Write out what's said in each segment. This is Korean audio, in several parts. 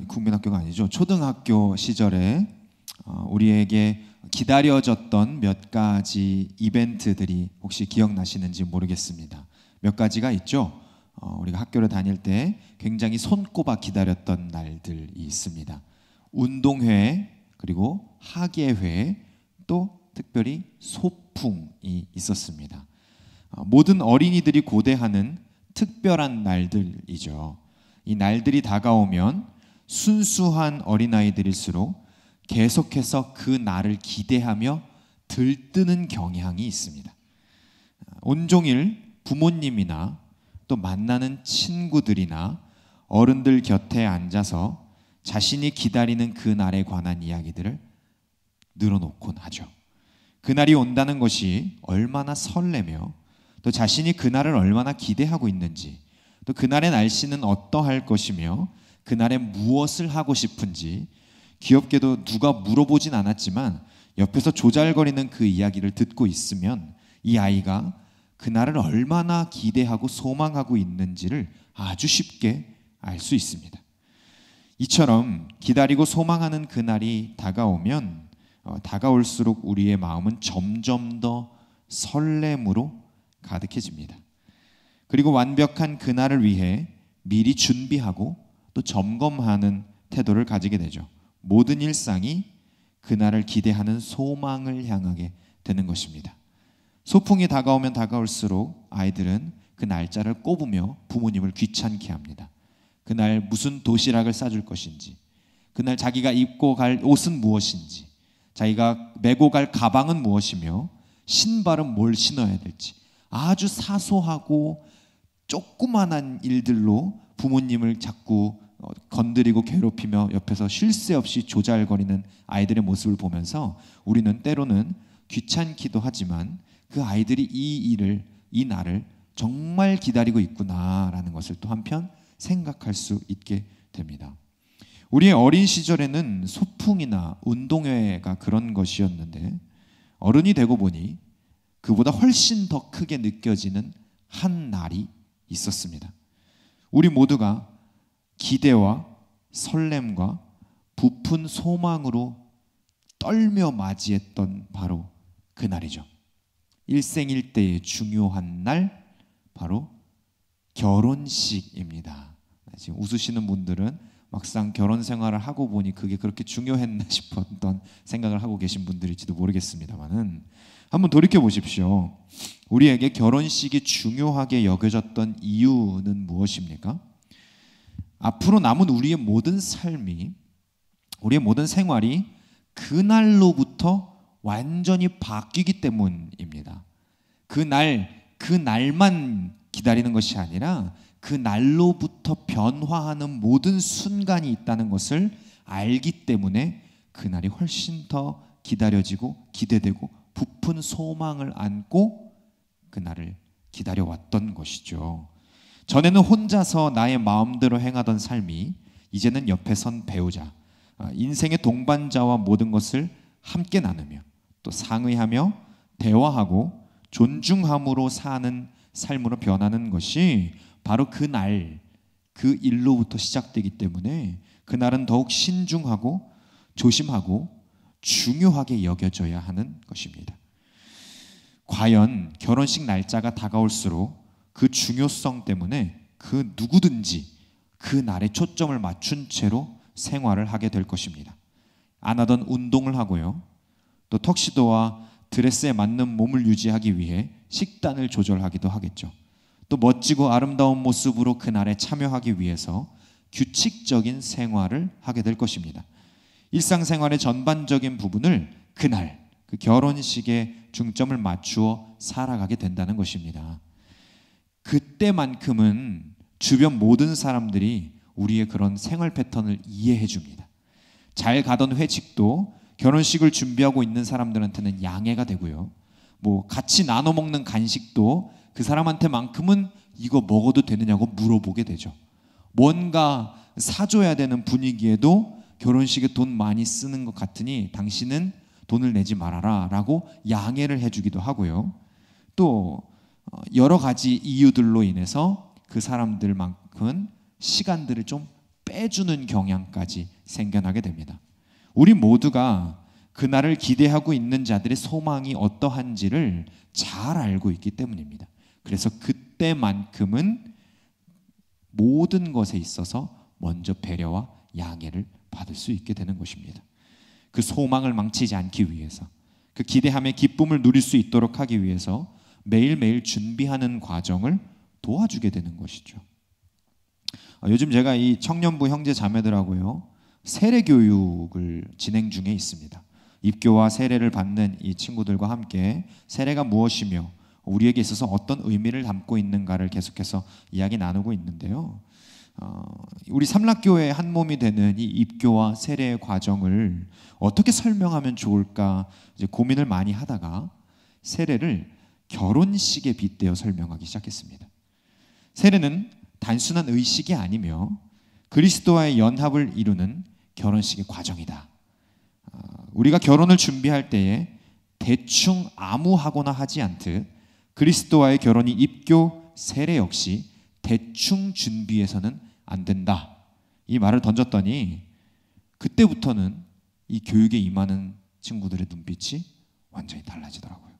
국민학교가 아니죠. 초등학교 시절에 우리에게 기다려졌던 몇 가지 이벤트들이 혹시 기억나시는지 모르겠습니다. 몇 가지가 있죠. 우리가 학교를 다닐 때 굉장히 손꼽아 기다렸던 날들이 있습니다. 운동회, 그리고 학예회, 또 특별히 소풍이 있었습니다. 모든 어린이들이 고대하는 특별한 날들이죠. 이 날들이 다가오면 순수한 어린아이들일수록 계속해서 그 날을 기대하며 들뜨는 경향이 있습니다. 온종일 부모님이나 또 만나는 친구들이나 어른들 곁에 앉아서 자신이 기다리는 그 날에 관한 이야기들을 늘어놓곤 하죠. 그날이 온다는 것이 얼마나 설레며 또 자신이 그날을 얼마나 기대하고 있는지, 또 그날의 날씨는 어떠할 것이며 그날에 무엇을 하고 싶은지 귀엽게도 누가 물어보진 않았지만 옆에서 조잘거리는 그 이야기를 듣고 있으면 이 아이가 그날을 얼마나 기대하고 소망하고 있는지를 아주 쉽게 알 수 있습니다. 이처럼 기다리고 소망하는 그날이 다가오면 다가올수록 우리의 마음은 점점 더 설렘으로 가득해집니다. 그리고 완벽한 그날을 위해 미리 준비하고 또 점검하는 태도를 가지게 되죠. 모든 일상이 그날을 기대하는 소망을 향하게 되는 것입니다. 소풍이 다가오면 다가올수록 아이들은 그 날짜를 꼽으며 부모님을 귀찮게 합니다. 그날 무슨 도시락을 싸줄 것인지, 그날 자기가 입고 갈 옷은 무엇인지, 자기가 메고 갈 가방은 무엇이며 신발은 뭘 신어야 될지, 아주 사소하고 조그만한 일들로 부모님을 자꾸 건드리고 괴롭히며 옆에서 쉴 새 없이 조잘거리는 아이들의 모습을 보면서 우리는 때로는 귀찮기도 하지만 그 아이들이 이 날을 정말 기다리고 있구나라는 것을 또 한편 생각할 수 있게 됩니다. 우리의 어린 시절에는 소풍이나 운동회가 그런 것이었는데 어른이 되고 보니 그보다 훨씬 더 크게 느껴지는 한 날이 있었습니다. 우리 모두가 기대와 설렘과 부푼 소망으로 떨며 맞이했던 바로 그 날이죠. 일생일대의 중요한 날, 바로 결혼식입니다. 지금 웃으시는 분들은 막상 결혼 생활을 하고 보니 그게 그렇게 중요했나 싶었던 생각을 하고 계신 분들일지도 모르겠습니다만은 한번 돌이켜 보십시오. 우리에게 결혼식이 중요하게 여겨졌던 이유는 무엇입니까? 앞으로 남은 우리의 모든 삶이, 우리의 모든 생활이 그날로부터 완전히 바뀌기 때문입니다. 그 날만 기다리는 것이 아니라 그 날로부터 변화하는 모든 순간이 있다는 것을 알기 때문에 그날이 훨씬 더 기다려지고 기대되고 부푼 소망을 안고 그날을 기다려왔던 것이죠. 전에는 혼자서 나의 마음대로 행하던 삶이 이제는 옆에 선 배우자, 인생의 동반자와 모든 것을 함께 나누며 또 상의하며 대화하고 존중함으로 사는 삶으로 변하는 것이 바로 그날, 그 일로부터 시작되기 때문에 그날은 더욱 신중하고 조심하고 중요하게 여겨져야 하는 것입니다. 과연 결혼식 날짜가 다가올수록 그 중요성 때문에 그 누구든지 그 날에 초점을 맞춘 채로 생활을 하게 될 것입니다. 안 하던 운동을 하고요. 또 턱시도와 드레스에 맞는 몸을 유지하기 위해 식단을 조절하기도 하겠죠. 또 멋지고 아름다운 모습으로 그날에 참여하기 위해서 규칙적인 생활을 하게 될 것입니다. 일상생활의 전반적인 부분을 그날, 그 결혼식에 중점을 맞추어 살아가게 된다는 것입니다. 그때만큼은 주변 모든 사람들이 우리의 그런 생활 패턴을 이해해 줍니다. 잘 가던 회식도 결혼식을 준비하고 있는 사람들한테는 양해가 되고요. 같이 나눠 먹는 간식도 그 사람한테만큼은 이거 먹어도 되느냐고 물어보게 되죠. 뭔가 사줘야 되는 분위기에도 결혼식에 돈 많이 쓰는 것 같으니 당신은 돈을 내지 말아라 라고 양해를 해주기도 하고요. 또 여러 가지 이유들로 인해서 그 사람들만큼은 시간들을 좀 빼주는 경향까지 생겨나게 됩니다. 우리 모두가 그날을 기대하고 있는 자들의 소망이 어떠한지를 잘 알고 있기 때문입니다. 그래서 그때만큼은 모든 것에 있어서 먼저 배려와 양해를 받을 수 있게 되는 것입니다. 그 소망을 망치지 않기 위해서, 그 기대함의 기쁨을 누릴 수 있도록 하기 위해서 매일매일 준비하는 과정을 도와주게 되는 것이죠. 요즘 제가 이 청년부 형제 자매들하고요, 세례 교육을 진행 중에 있습니다. 입교와 세례를 받는 이 친구들과 함께 세례가 무엇이며 우리에게 있어서 어떤 의미를 담고 있는가를 계속해서 이야기 나누고 있는데요. 우리 삼락교회의 한 몸이 되는 이 입교와 세례의 과정을 어떻게 설명하면 좋을까 이제 고민을 많이 하다가 세례를 결혼식에 빗대어 설명하기 시작했습니다. 세례는 단순한 의식이 아니며 그리스도와의 연합을 이루는 결혼식의 과정이다. 우리가 결혼을 준비할 때에 대충 아무 하거나 하지 않듯 그리스도와의 결혼이 입교, 세례 역시 대충 준비해서는 안 된다. 이 말을 던졌더니 그때부터는 이 교육에 임하는 친구들의 눈빛이 완전히 달라지더라고요.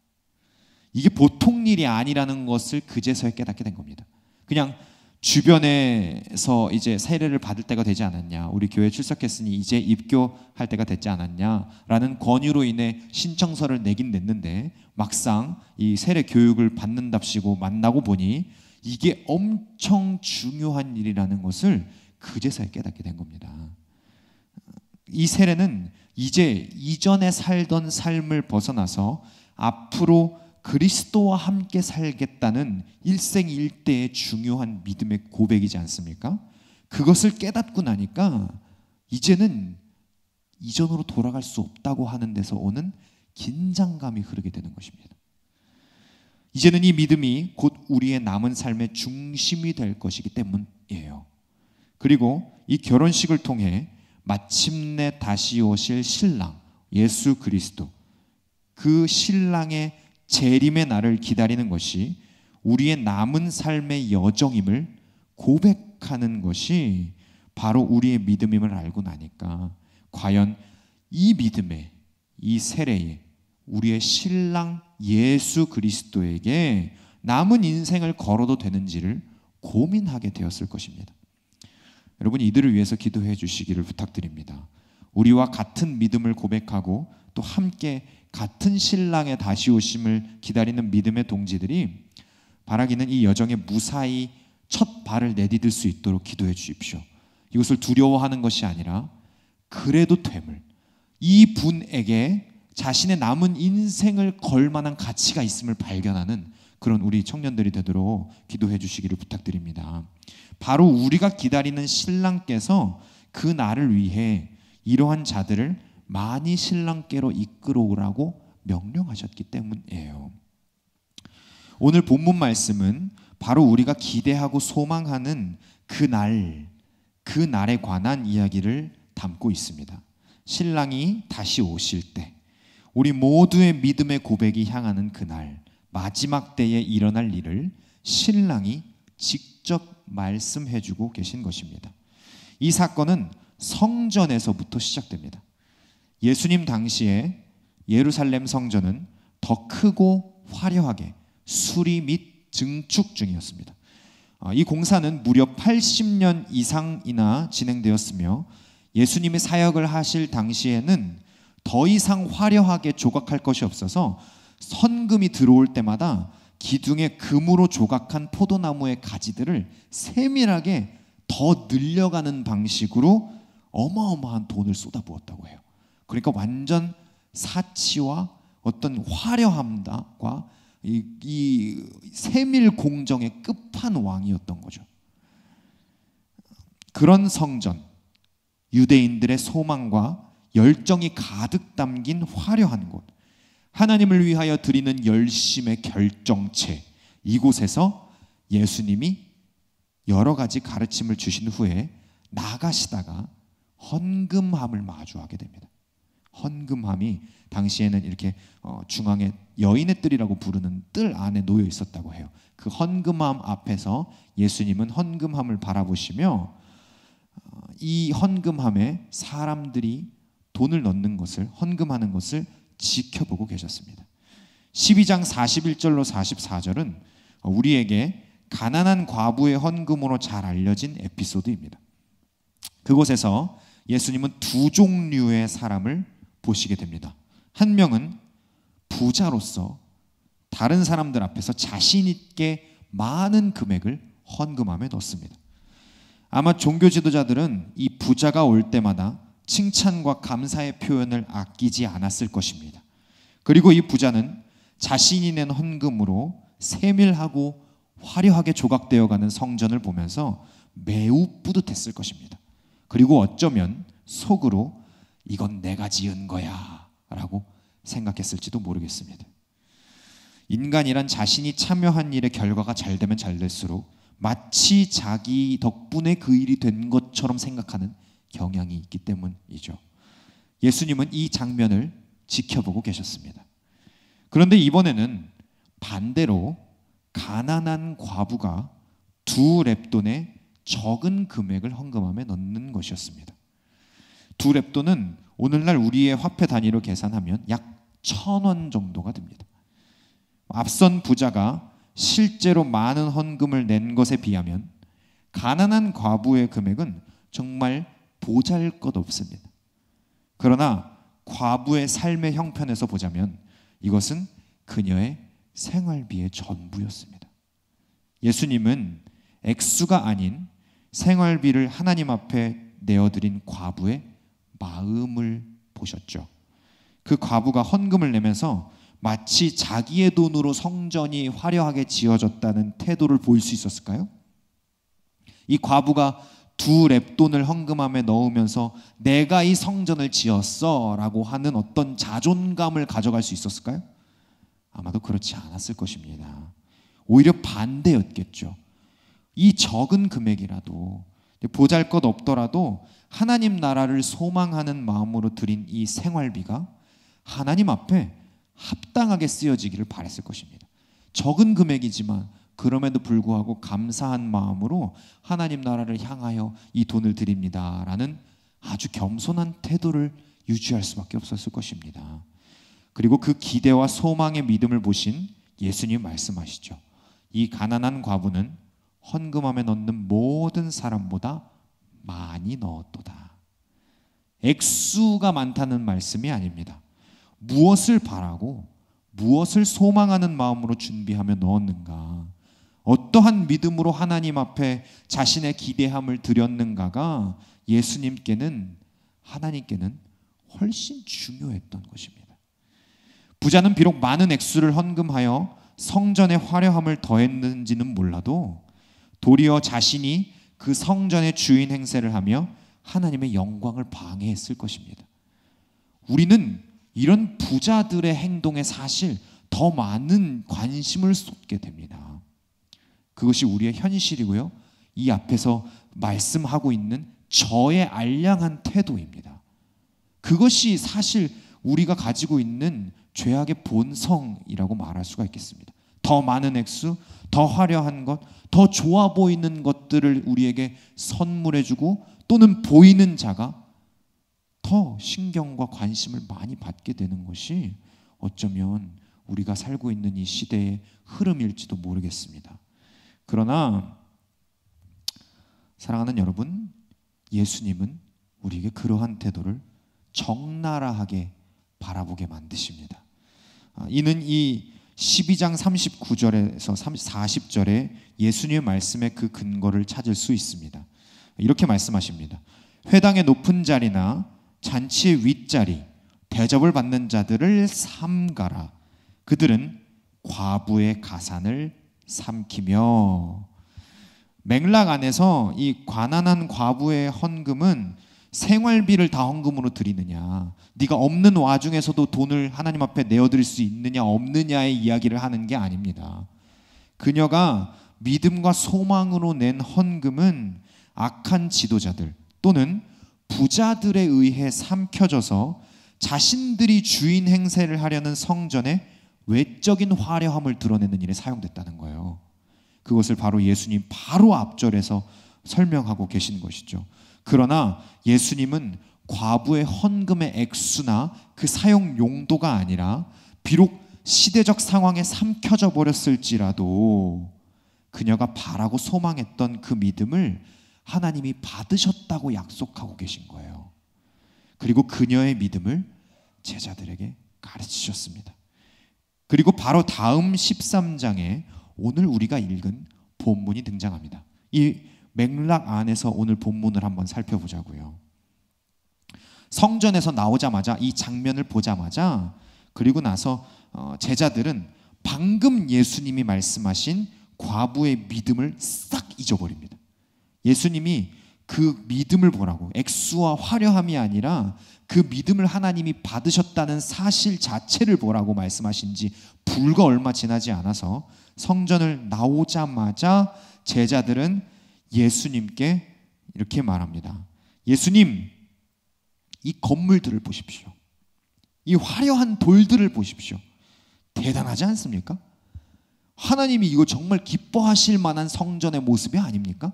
이게 보통 일이 아니라는 것을 그제서야 깨닫게 된 겁니다. 그냥 주변에서 이제 세례를 받을 때가 되지 않았냐, 우리 교회 출석했으니 이제 입교할 때가 됐지 않았냐라는 권유로 인해 신청서를 내긴 냈는데 막상 이 세례 교육을 받는답시고 만나고 보니 이게 엄청 중요한 일이라는 것을 그제서야 깨닫게 된 겁니다. 이 세례는 이제 이전에 살던 삶을 벗어나서 앞으로 그리스도와 함께 살겠다는 일생일대의 중요한 믿음의 고백이지 않습니까? 그것을 깨닫고 나니까 이제는 이전으로 돌아갈 수 없다고 하는 데서 오는 긴장감이 흐르게 되는 것입니다. 이제는 이 믿음이 곧 우리의 남은 삶의 중심이 될 것이기 때문이에요. 그리고 이 결혼식을 통해 마침내 다시 오실 신랑 예수 그리스도, 그 신랑의 재림의 날을 기다리는 것이 우리의 남은 삶의 여정임을 고백하는 것이 바로 우리의 믿음임을 알고 나니까 과연 이 믿음에, 이 세례에 우리의 신랑 예수 그리스도에게 남은 인생을 걸어도 되는지를 고민하게 되었을 것입니다. 여러분, 이들을 위해서 기도해 주시기를 부탁드립니다. 우리와 같은 믿음을 고백하고 또 함께 같은 신랑의 다시 오심을 기다리는 믿음의 동지들이 바라기는 이 여정에 무사히 첫 발을 내디딜 수 있도록 기도해 주십시오. 이것을 두려워하는 것이 아니라 그래도 됨을, 이 분에게 자신의 남은 인생을 걸 만한 가치가 있음을 발견하는 그런 우리 청년들이 되도록 기도해 주시기를 부탁드립니다. 바로 우리가 기다리는 신랑께서 그 날을 위해 이러한 자들을 많이 신랑께로 이끌어오라고 명령하셨기 때문이에요. 오늘 본문 말씀은 바로 우리가 기대하고 소망하는 그 날에 관한 이야기를 담고 있습니다. 신랑이 다시 오실 때, 우리 모두의 믿음의 고백이 향하는 그날, 마지막 때에 일어날 일을 신랑이 직접 말씀해주고 계신 것입니다. 이 사건은 성전에서부터 시작됩니다. 예수님 당시에 예루살렘 성전은 더 크고 화려하게 수리 및 증축 중이었습니다. 이 공사는 무려 80년 이상이나 진행되었으며 예수님이 사역을 하실 당시에는 더 이상 화려하게 조각할 것이 없어서 선금이 들어올 때마다 기둥에 금으로 조각한 포도나무의 가지들을 세밀하게 더 늘려가는 방식으로 어마어마한 돈을 쏟아부었다고 해요. 그러니까 완전 사치와 어떤 화려함과 이 세밀 공정의 끝판왕이었던 거죠. 그런 성전, 유대인들의 소망과 열정이 가득 담긴 화려한 곳, 하나님을 위하여 드리는 열심의 결정체, 이곳에서 예수님이 여러 가지 가르침을 주신 후에 나가시다가 헌금함을 마주하게 됩니다. 헌금함이 당시에는 이렇게 중앙에 여인의 뜰이라고 부르는 뜰 안에 놓여 있었다고 해요. 그 헌금함 앞에서 예수님은 헌금함을 바라보시며 이 헌금함에 사람들이 돈을 넣는 것을, 헌금하는 것을 지켜보고 계셨습니다. 12장 41절로 44절은 우리에게 가난한 과부의 헌금으로 잘 알려진 에피소드입니다. 그곳에서 예수님은 두 종류의 사람을 보시게 됩니다. 한 명은 부자로서 다른 사람들 앞에서 자신 있게 많은 금액을 헌금함에 넣습니다. 아마 종교 지도자들은 이 부자가 올 때마다 칭찬과 감사의 표현을 아끼지 않았을 것입니다. 그리고 이 부자는 자신이 낸 헌금으로 세밀하고 화려하게 조각되어가는 성전을 보면서 매우 뿌듯했을 것입니다. 그리고 어쩌면 속으로 이건 내가 지은 거야 라고 생각했을지도 모르겠습니다. 인간이란 자신이 참여한 일의 결과가 잘 되면 잘 될수록 마치 자기 덕분에 그 일이 된 것처럼 생각하는 경향이 있기 때문이죠. 예수님은 이 장면을 지켜보고 계셨습니다. 그런데 이번에는 반대로 가난한 과부가 두 렙돈의 적은 금액을 헌금함에 넣는 것이었습니다. 두 렙돈은 오늘날 우리의 화폐 단위로 계산하면 약 1,000원 정도가 됩니다. 앞선 부자가 실제로 많은 헌금을 낸 것에 비하면 가난한 과부의 금액은 정말 보잘것없습니다. 그러나 과부의 삶의 형편에서 보자면 이것은 그녀의 생활비의 전부였습니다. 예수님은 액수가 아닌 생활비를 하나님 앞에 내어드린 과부의 마음을 보셨죠. 그 과부가 헌금을 내면서 마치 자기의 돈으로 성전이 화려하게 지어졌다는 태도를 보일 수 있었을까요? 이 과부가 두 렙돈을 헌금함에 넣으면서 내가 이 성전을 지었어 라고 하는 어떤 자존감을 가져갈 수 있었을까요? 아마도 그렇지 않았을 것입니다. 오히려 반대였겠죠. 이 적은 금액이라도 보잘것 없더라도 하나님 나라를 소망하는 마음으로 드린 이 생활비가 하나님 앞에 합당하게 쓰여지기를 바랬을 것입니다. 적은 금액이지만 그럼에도 불구하고 감사한 마음으로 하나님 나라를 향하여 이 돈을 드립니다 라는 아주 겸손한 태도를 유지할 수밖에 없었을 것입니다. 그리고 그 기대와 소망의 믿음을 보신 예수님 말씀하시죠. 이 가난한 과부는 헌금함에 넣는 모든 사람보다 많이 넣었도다. 액수가 많다는 말씀이 아닙니다. 무엇을 바라고 무엇을 소망하는 마음으로 준비하며 넣었는가, 어떠한 믿음으로 하나님 앞에 자신의 기대함을 드렸는가가 예수님께는, 하나님께는 훨씬 중요했던 것입니다. 부자는 비록 많은 액수를 헌금하여 성전의 화려함을 더했는지는 몰라도 도리어 자신이 그 성전의 주인 행세를 하며 하나님의 영광을 방해했을 것입니다. 우리는 이런 부자들의 행동에 사실 더 많은 관심을 쏟게 됩니다. 그것이 우리의 현실이고요, 이 앞에서 말씀하고 있는 저의 알량한 태도입니다. 그것이 사실 우리가 가지고 있는 죄악의 본성이라고 말할 수가 있겠습니다. 더 많은 액수, 더 화려한 것, 더 좋아 보이는 것들을 우리에게 선물해주고 또는 보이는 자가 더 신경과 관심을 많이 받게 되는 것이 어쩌면 우리가 살고 있는 이 시대의 흐름일지도 모르겠습니다. 그러나 사랑하는 여러분, 예수님은 우리에게 그러한 태도를 적나라하게 바라보게 만드십니다. 이는 이 12장 39절에서 40절에 예수님의 말씀의 그 근거를 찾을 수 있습니다. 이렇게 말씀하십니다. 회당의 높은 자리나 잔치의 윗자리, 대접을 받는 자들을 삼가라. 그들은 과부의 가산을 삼키며. 맥락 안에서 이 가난한 과부의 헌금은 생활비를 다 헌금으로 드리느냐, 네가 없는 와중에서도 돈을 하나님 앞에 내어드릴 수 있느냐 없느냐의 이야기를 하는 게 아닙니다. 그녀가 믿음과 소망으로 낸 헌금은 악한 지도자들 또는 부자들에 의해 삼켜져서 자신들이 주인 행세를 하려는 성전의 외적인 화려함을 드러내는 일에 사용됐다는 거예요. 그것을 바로 예수님 바로 앞절에서 설명하고 계신 것이죠. 그러나 예수님은 과부의 헌금의 액수나 그 사용 용도가 아니라 비록 시대적 상황에 삼켜져 버렸을지라도 그녀가 바라고 소망했던 그 믿음을 하나님이 받으셨다고 약속하고 계신 거예요. 그리고 그녀의 믿음을 제자들에게 가르치셨습니다. 그리고 바로 다음 13장에 오늘 우리가 읽은 본문이 등장합니다. 이 맥락 안에서 오늘 본문을 한번 살펴보자고요. 성전에서 나오자마자 이 장면을 보자마자 그리고 나서 제자들은 방금 예수님이 말씀하신 과부의 믿음을 싹 잊어버립니다. 예수님이 그 믿음을 보라고, 액수와 화려함이 아니라 그 믿음을 하나님이 받으셨다는 사실 자체를 보라고 말씀하신 지 불과 얼마 지나지 않아서 성전을 나오자마자 제자들은 예수님께 이렇게 말합니다. 예수님, 이 건물들을 보십시오. 이 화려한 돌들을 보십시오. 대단하지 않습니까? 하나님이 이거 정말 기뻐하실 만한 성전의 모습이 아닙니까?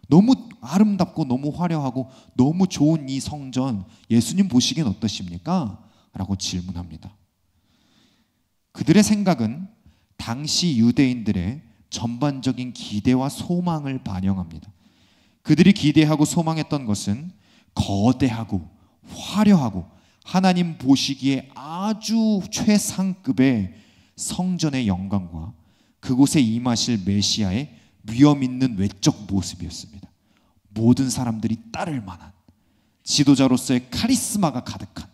너무 아름답고 너무 화려하고 너무 좋은 이 성전, 예수님 보시기엔 어떠십니까? 라고 질문합니다. 그들의 생각은 당시 유대인들의 전반적인 기대와 소망을 반영합니다. 그들이 기대하고 소망했던 것은 거대하고 화려하고 하나님 보시기에 아주 최상급의 성전의 영광과 그곳에 임하실 메시아의 위엄 있는 외적 모습이었습니다. 모든 사람들이 따를 만한 지도자로서의 카리스마가 가득한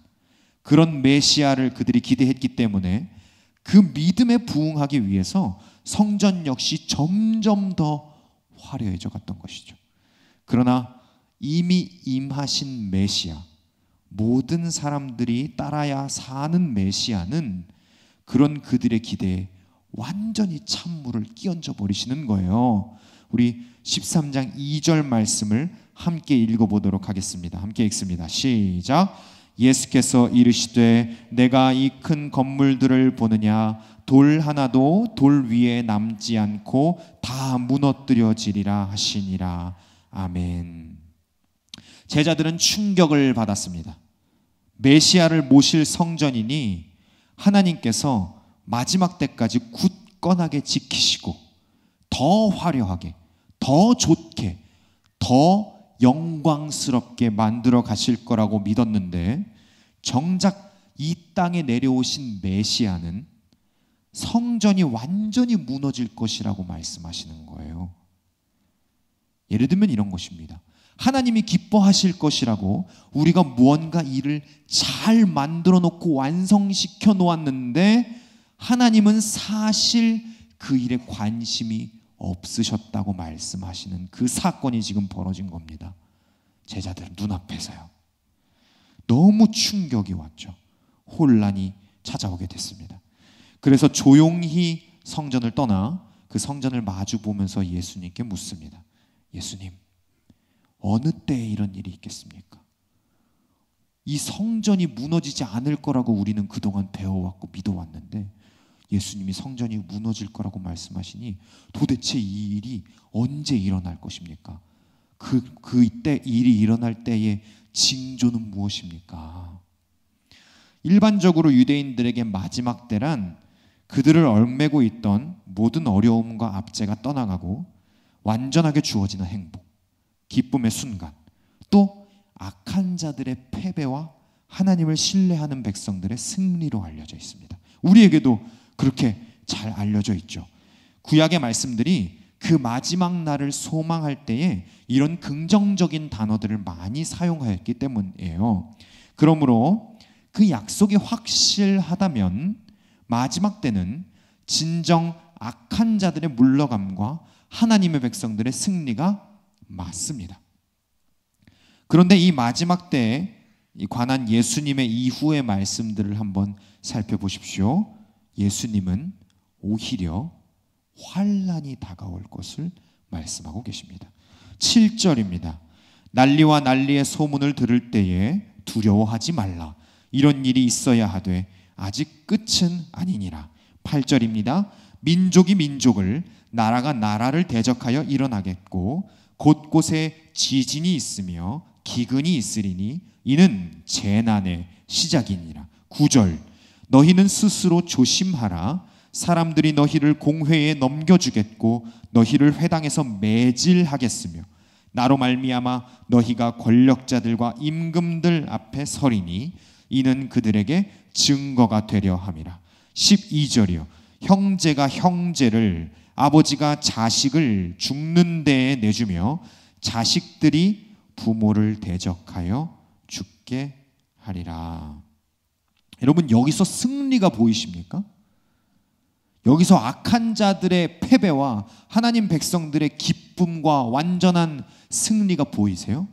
그런 메시아를 그들이 기대했기 때문에 그 믿음에 부응하기 위해서 성전 역시 점점 더 화려해져 갔던 것이죠. 그러나 이미 임하신 메시아, 모든 사람들이 따라야 사는 메시아는 그런 그들의 기대에 완전히 찬물을 끼얹어 버리시는 거예요. 우리 13장 2절 말씀을 함께 읽어보도록 하겠습니다. 함께 읽습니다. 시작. 예수께서 이르시되 내가 이 큰 건물들을 보느냐 돌 하나도 돌 위에 남지 않고 다 무너뜨려지리라 하시니라. 아멘. 제자들은 충격을 받았습니다. 메시아를 모실 성전이니 하나님께서 마지막 때까지 굳건하게 지키시고 더 화려하게, 더 좋게, 더 영광스럽게 만들어 가실 거라고 믿었는데 정작 이 땅에 내려오신 메시아는 성전이 완전히 무너질 것이라고 말씀하시는 거예요. 예를 들면 이런 것입니다. 하나님이 기뻐하실 것이라고 우리가 무언가 일을 잘 만들어 놓고 완성시켜 놓았는데 하나님은 사실 그 일에 관심이 없으셨다고 말씀하시는 그 사건이 지금 벌어진 겁니다. 제자들 눈앞에서요. 너무 충격이 왔죠. 혼란이 찾아오게 됐습니다. 그래서 조용히 성전을 떠나 그 성전을 마주 보면서 예수님께 묻습니다. 예수님, 어느 때에 이런 일이 있겠습니까? 이 성전이 무너지지 않을 거라고 우리는 그동안 배워왔고 믿어왔는데 예수님이 성전이 무너질 거라고 말씀하시니 도대체 이 일이 언제 일어날 것입니까? 그때 일이 일어날 때의 징조는 무엇입니까? 일반적으로 유대인들에게 마지막 때란 그들을 얽매고 있던 모든 어려움과 압제가 떠나가고 완전하게 주어지는 행복, 기쁨의 순간, 또 악한 자들의 패배와 하나님을 신뢰하는 백성들의 승리로 알려져 있습니다. 우리에게도 그렇게 잘 알려져 있죠. 구약의 말씀들이 그 마지막 날을 소망할 때에 이런 긍정적인 단어들을 많이 사용하였기 때문이에요. 그러므로 그 약속이 확실하다면 마지막 때는 진정 악한 자들의 물러감과 하나님의 백성들의 승리가 맞습니다. 그런데 이 마지막 때에 관한 예수님의 이후의 말씀들을 한번 살펴보십시오. 예수님은 오히려 환난이 다가올 것을 말씀하고 계십니다. 7절입니다. 난리와 난리의 소문을 들을 때에 두려워하지 말라. 이런 일이 있어야 하되 아직 끝은 아니니라. 8절입니다. 민족이 민족을, 나라가 나라를 대적하여 일어나겠고 곳곳에 지진이 있으며 기근이 있으리니 이는 재난의 시작이니라. 9절, 너희는 스스로 조심하라. 사람들이 너희를 공회에 넘겨주겠고 너희를 회당에서 매질하겠으며 나로 말미암아 너희가 권력자들과 임금들 앞에 서리니 이는 그들에게 증거가 되려 함이라. 12절이요, 형제가 형제를, 아버지가 자식을 죽는 데에 내주며 자식들이 부모를 대적하여 죽게 하리라. 여러분, 여기서 승리가 보이십니까? 여기서 악한 자들의 패배와 하나님 백성들의 기쁨과 완전한 승리가 보이세요?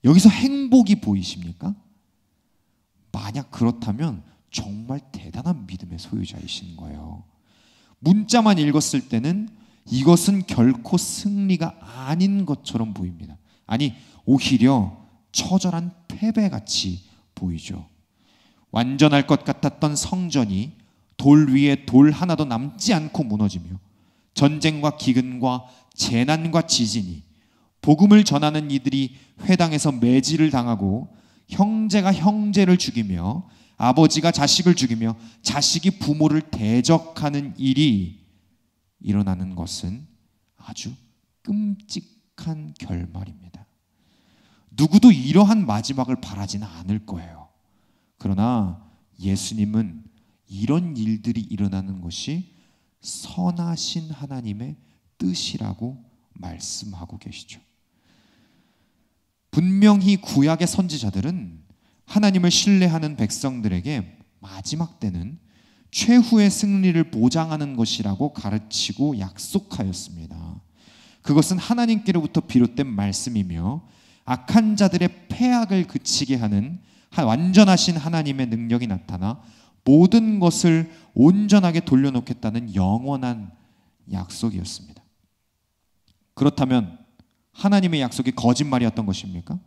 여기서 행복이 보이십니까? 만약 그렇다면 정말 대단한 믿음의 소유자이신 거예요. 문자만 읽었을 때는 이것은 결코 승리가 아닌 것처럼 보입니다. 아니, 오히려 처절한 패배같이 보이죠. 완전할 것 같았던 성전이 돌 위에 돌 하나도 남지 않고 무너지며 전쟁과 기근과 재난과 지진이, 복음을 전하는 이들이 회당에서 매질을 당하고 형제가 형제를 죽이며 아버지가 자식을 죽이며 자식이 부모를 대적하는 일이 일어나는 것은 아주 끔찍한 결말입니다. 누구도 이러한 마지막을 바라지는 않을 거예요. 그러나 예수님은 이런 일들이 일어나는 것이 선하신 하나님의 뜻이라고 말씀하고 계시죠. 분명히 구약의 선지자들은 하나님을 신뢰하는 백성들에게 마지막 때는 최후의 승리를 보장하는 것이라고 가르치고 약속하였습니다. 그것은 하나님께로부터 비롯된 말씀이며 악한 자들의 패악을 그치게 하는 완전하신 하나님의 능력이 나타나 모든 것을 온전하게 돌려놓겠다는 영원한 약속이었습니다. 그렇다면 하나님의 약속이 거짓말이었던 것입니까?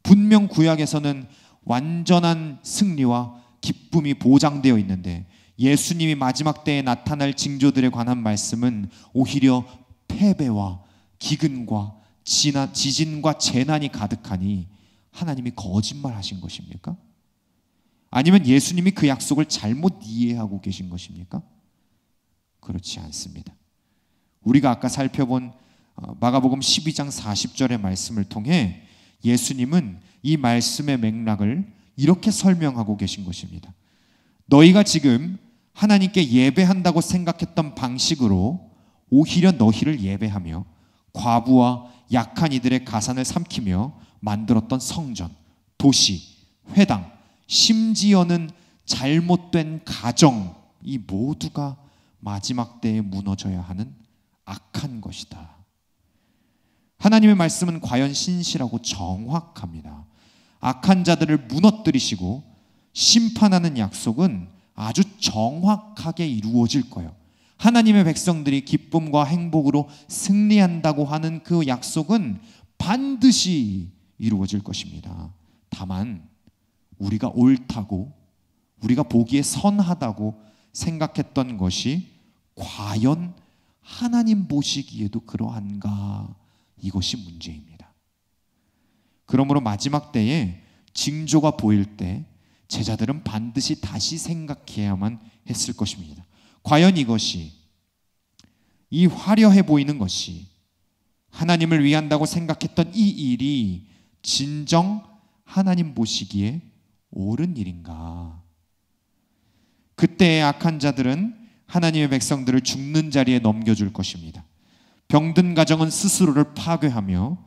분명 구약에서는 완전한 승리와 기쁨이 보장되어 있는데 예수님이 마지막 때에 나타날 징조들에 관한 말씀은 오히려 패배와 기근과 지진과 재난이 가득하니 하나님이 거짓말하신 것입니까? 아니면 예수님이 그 약속을 잘못 이해하고 계신 것입니까? 그렇지 않습니다. 우리가 아까 살펴본 마가복음 12장 40절의 말씀을 통해 예수님은 이 말씀의 맥락을 이렇게 설명하고 계신 것입니다. 너희가 지금 하나님께 예배한다고 생각했던 방식으로 오히려 너희를 예배하며 과부와 약한 이들의 가산을 삼키며 만들었던 성전, 도시, 회당, 심지어는 잘못된 가정, 이 모두가 마지막 때에 무너져야 하는 악한 것이다. 하나님의 말씀은 과연 신실하고 정확합니다. 악한 자들을 무너뜨리시고 심판하는 약속은 아주 정확하게 이루어질 거예요. 하나님의 백성들이 기쁨과 행복으로 승리한다고 하는 그 약속은 반드시 이루어질 것입니다. 다만 우리가 옳다고, 우리가 보기에 선하다고 생각했던 것이 과연 하나님 보시기에도 그러한가? 이것이 문제입니다. 그러므로 마지막 때에 징조가 보일 때 제자들은 반드시 다시 생각해야만 했을 것입니다. 과연 이것이, 이 화려해 보이는 것이 하나님을 위한다고 생각했던 이 일이 진정 하나님 보시기에 옳은 일인가? 그때의 악한 자들은 하나님의 백성들을 죽는 자리에 넘겨줄 것입니다. 병든 가정은 스스로를 파괴하며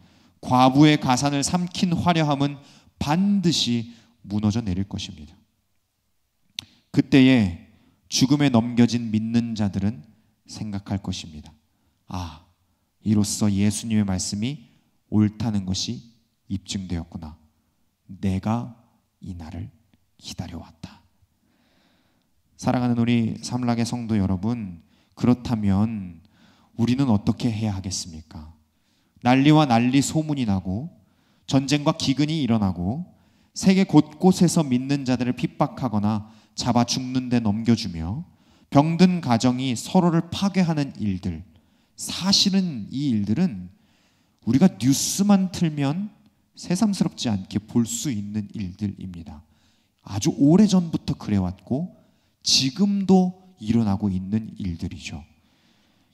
과부의 가산을 삼킨 화려함은 반드시 무너져 내릴 것입니다. 그때에 죽음에 넘겨진 믿는 자들은 생각할 것입니다. 아, 이로써 예수님의 말씀이 옳다는 것이 입증되었구나. 내가 이 날을 기다려왔다. 사랑하는 우리 삼락의 성도 여러분, 그렇다면 우리는 어떻게 해야 하겠습니까? 난리와 난리 소문이 나고 전쟁과 기근이 일어나고 세계 곳곳에서 믿는 자들을 핍박하거나 잡아 죽는 데 넘겨주며 병든 가정이 서로를 파괴하는 일들, 사실은 이 일들은 우리가 뉴스만 틀면 새삼스럽지 않게 볼 수 있는 일들입니다. 아주 오래전부터 그래왔고 지금도 일어나고 있는 일들이죠.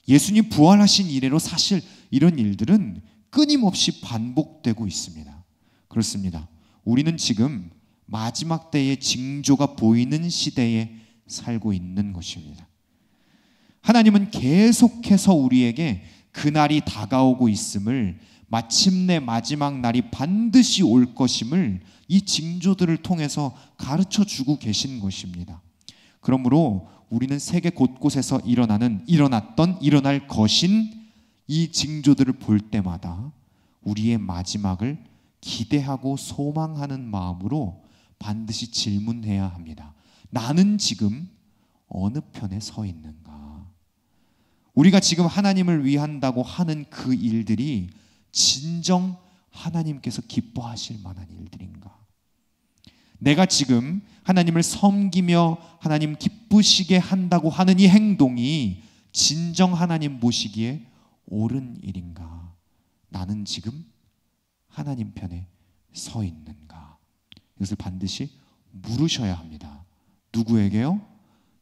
예수님 부활하신 이래로 사실 이런 일들은 끊임없이 반복되고 있습니다. 그렇습니다. 우리는 지금 마지막 때의 징조가 보이는 시대에 살고 있는 것입니다. 하나님은 계속해서 우리에게 그날이 다가오고 있음을, 마침내 마지막 날이 반드시 올 것임을 이 징조들을 통해서 가르쳐 주고 계신 것입니다. 그러므로 우리는 세계 곳곳에서 일어날 것인 이 징조들을 볼 때마다 우리의 마지막을 기대하고 소망하는 마음으로 반드시 질문해야 합니다. 나는 지금 어느 편에 서 있는가? 우리가 지금 하나님을 위한다고 하는 그 일들이 진정 하나님께서 기뻐하실 만한 일들인가? 내가 지금 하나님을 섬기며 하나님 기쁘시게 한다고 하는 이 행동이 진정 하나님 보시기에 옳은 일인가? 나는 지금 하나님 편에 서 있는가? 이것을 반드시 물으셔야 합니다. 누구에게요?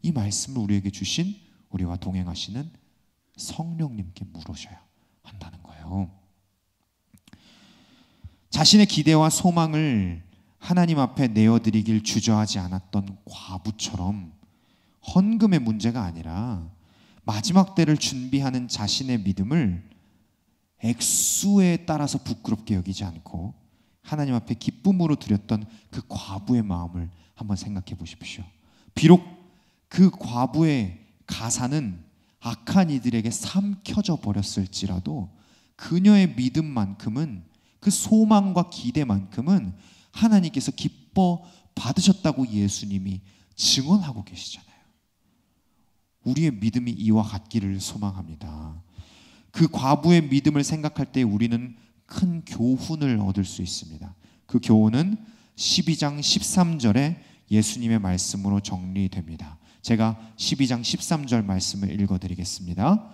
이 말씀을 우리에게 주신 우리와 동행하시는 성령님께 물으셔야 한다는 거예요. 자신의 기대와 소망을 하나님 앞에 내어드리길 주저하지 않았던 과부처럼 헌금의 문제가 아니라 마지막 때를 준비하는 자신의 믿음을 액수에 따라서 부끄럽게 여기지 않고 하나님 앞에 기쁨으로 드렸던 그 과부의 마음을 한번 생각해 보십시오. 비록 그 과부의 가사는 악한 이들에게 삼켜져 버렸을지라도 그녀의 믿음만큼은, 그 소망과 기대만큼은 하나님께서 기뻐 받으셨다고 예수님이 증언하고 계시잖아요. 우리의 믿음이 이와 같기를 소망합니다. 그 과부의 믿음을 생각할 때 우리는 큰 교훈을 얻을 수 있습니다. 그 교훈은 12장 13절에 예수님의 말씀으로 정리됩니다. 제가 12장 13절 말씀을 읽어드리겠습니다.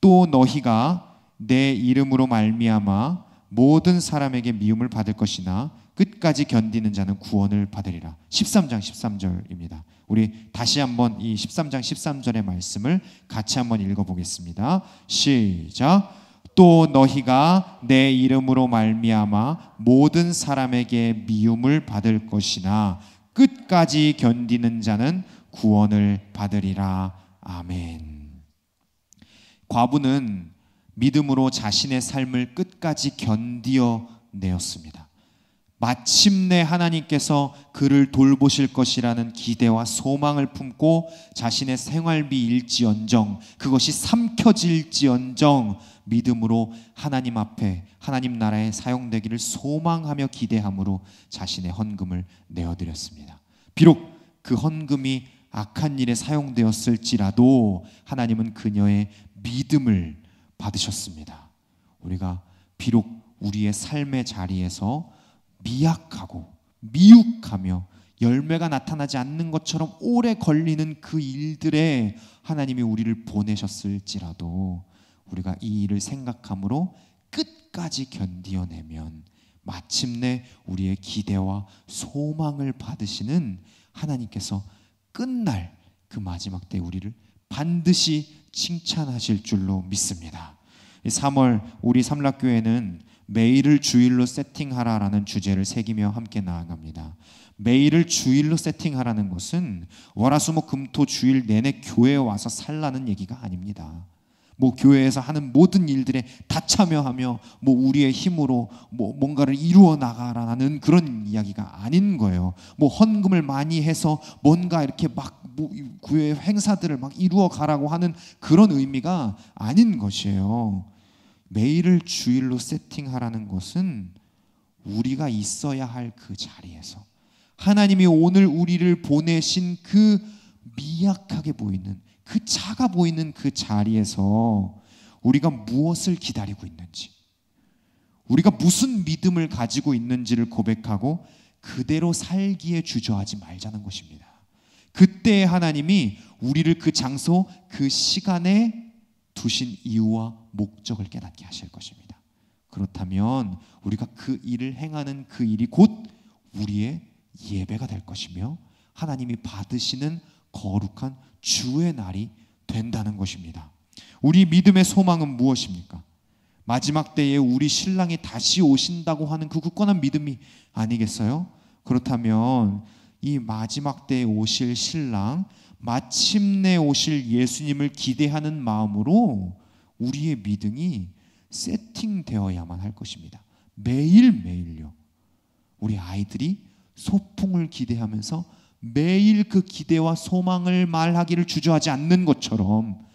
또 너희가 내 이름으로 말미암아 모든 사람에게 미움을 받을 것이나 끝까지 견디는 자는 구원을 받으리라. 13장 13절입니다. 우리 다시 한번 이 13장 13절의 말씀을 같이 한번 읽어보겠습니다. 시작. 또 너희가 내 이름으로 말미암아 모든 사람에게 미움을 받을 것이나 끝까지 견디는 자는 구원을 받으리라. 아멘. 과부는 믿음으로 자신의 삶을 끝까지 견디어내었습니다. 마침내 하나님께서 그를 돌보실 것이라는 기대와 소망을 품고 자신의 생활비일지언정, 그것이 삼켜질지언정 믿음으로 하나님 앞에 하나님 나라에 사용되기를 소망하며 기대함으로 자신의 헌금을 내어드렸습니다. 비록 그 헌금이 악한 일에 사용되었을지라도 하나님은 그녀의 믿음을 받으셨습니다. 우리가 비록 우리의 삶의 자리에서 미약하고 미육하며 열매가 나타나지 않는 것처럼 오래 걸리는 그 일들에 하나님이 우리를 보내셨을지라도 우리가 이 일을 생각함으로 끝까지 견디어내면 마침내 우리의 기대와 소망을 받으시는 하나님께서 끝날 그 마지막 때 우리를 반드시 칭찬하실 줄로 믿습니다. 3월 우리 삼락교회는 매일을 주일로 세팅하라라는 주제를 새기며 함께 나아갑니다. 매일을 주일로 세팅하라는 것은 월화수목금토 주일 내내 교회에 와서 살라는 얘기가 아닙니다. 뭐 교회에서 하는 모든 일들에 다 참여하며 뭐 우리의 힘으로 뭐 뭔가를 이루어 나가라는 그런 이야기가 아닌 거예요. 뭐 헌금을 많이 해서 뭔가 이렇게 막 뭐 교회 행사들을 막 이루어 가라고 하는 그런 의미가 아닌 것이에요. 매일을 주일로 세팅하라는 것은 우리가 있어야 할 그 자리에서 하나님이 오늘 우리를 보내신 그 미약하게 보이는, 그 작아 보이는 그 자리에서 우리가 무엇을 기다리고 있는지, 우리가 무슨 믿음을 가지고 있는지를 고백하고 그대로 살기에 주저하지 말자는 것입니다. 그때 하나님이 우리를 그 장소, 그 시간에 두신 이유와 목적을 깨닫게 하실 것입니다. 그렇다면 우리가 그 일을 행하는 그 일이 곧 우리의 예배가 될 것이며 하나님이 받으시는 거룩한 주의 날이 된다는 것입니다. 우리 믿음의 소망은 무엇입니까? 마지막 때에 우리 신랑이 다시 오신다고 하는 그 굳건한 믿음이 아니겠어요? 그렇다면 이 마지막 때에 오실 신랑, 마침내 오실 예수님을 기대하는 마음으로 우리의 믿음이 세팅되어야만 할 것입니다. 매일매일요. 우리 아이들이 소풍을 기대하면서 매일 그 기대와 소망을 말하기를 주저하지 않는 것처럼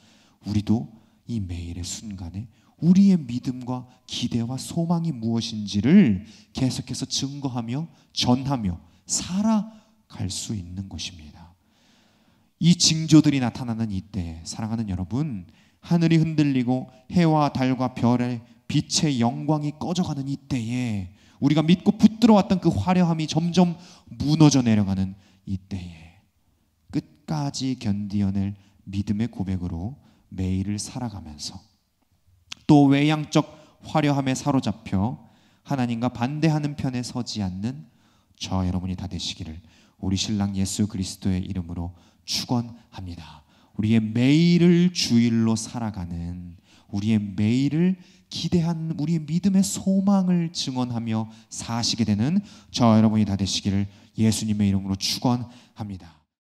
우리도 이 매일의 순간에 우리의 믿음과 기대와 소망이 무엇인지를 계속해서 증거하며 전하며 살아갈 수 있는 것입니다. 이 징조들이 나타나는 이때에 사랑하는 여러분, 하늘이 흔들리고 해와 달과 별의 빛의 영광이 꺼져가는 이때에 우리가 믿고 붙들어왔던 그 화려함이 점점 무너져 내려가는 이때에 끝까지 견디어낼 믿음의 고백으로 매일을 살아가면서 또 외향적 화려함에 사로잡혀 하나님과 반대하는 편에 서지 않는 저와 여러분이 다 되시기를 우리 신랑 예수 그리스도의 이름으로 축원합니다. 우리의 매일을 주일로 살아가는, 우리의 매일을 기대한 우리의 믿음의 소망을 증언하며 사시게 되는 저와 여러분이 다 되시기를 예수님의 이름으로 축원합니다.